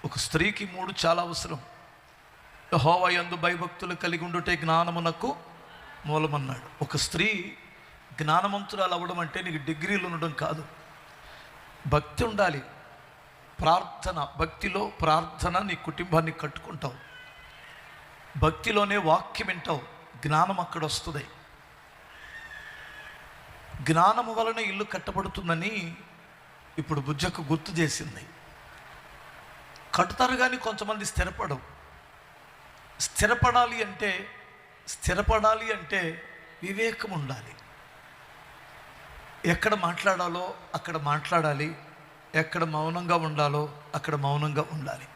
ఒక స్త్రీకి 3 చాలా అవసరం. యెహోవా యందు భయభక్తులు కలిగి ఉండుటే జ్ఞానమునకు మూలమన్నాడు. ఒక స్త్రీ జ్ఞానవంతురాలు అవ్వడం అంటే నీకు డిగ్రీలు ఉండడం కాదు, భక్తి ఉండాలి, ప్రార్థన. భక్తిలో ప్రార్థన నీ కుటుంబాన్ని కట్టుకుంటావు, భక్తిలోనే వాక్యం వింటావు, జ్ఞానం అక్కడ వస్తుంది. జ్ఞానము వలన ఇల్లు కట్టబడుతుందని ఇప్పుడు బుజ్జకు గుర్తు చేసింది. కట్టుతారు కానీ కొంతమంది స్థిరపడవు. స్థిరపడాలి అంటే వివేకం ఉండాలి. ఎక్కడ మాట్లాడాలో అక్కడ మాట్లాడాలి, ఎక్కడ మౌనంగా ఉండాలో అక్కడ మౌనంగా ఉండాలి.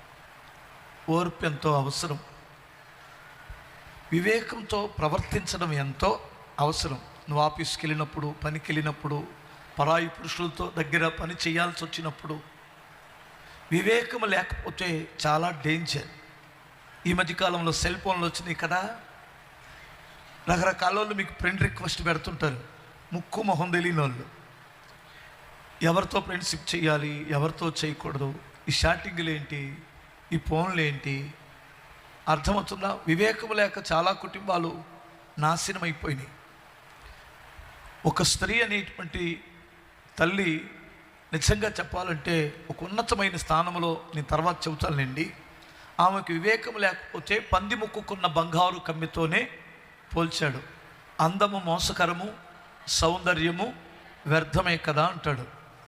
ఓర్పు ఎంతో అవసరం, వివేకంతో ప్రవర్తించడం ఎంతో అవసరం. నువ్వు ఆఫీస్కి వెళ్ళినప్పుడు, పనికి వెళ్ళినప్పుడు, పరాయి పురుషులతో దగ్గర పని చేయాల్సి వచ్చినప్పుడు వివేకం లేకపోతే చాలా డేంజర్. ఈ మధ్యకాలంలో సెల్ ఫోన్లు వచ్చినాయి కదా, రకరకాల వాళ్ళు మీకు ఫ్రెండ్ రిక్వెస్ట్ పెడుతుంటారు. ముక్కు మొహం తెలియని వాళ్ళు, ఎవరితో ఫ్రెండ్షిప్ చేయాలి, ఎవరితో చేయకూడదు, ఈ షాటింగ్లు ఏంటి, ఈ ఫోన్లు ఏంటి, అర్థమవుతుందా? వివేకం లేక చాలా కుటుంబాలు నాశనం అయిపోయినాయి. ఒక స్త్రీ అనేటువంటి తల్లి నిజంగా చెప్పాలంటే ఒక ఉన్నతమైన స్థానంలో, నేను తర్వాత చెబుతానండి. ఆమెకు వివేకం లేకపోతే పంది ముక్కుకున్న బంగారు కమ్మితోనే పోల్చాడు. అందము మోసకరము, సౌందర్యము వ్యర్థమే కదా అంటాడు.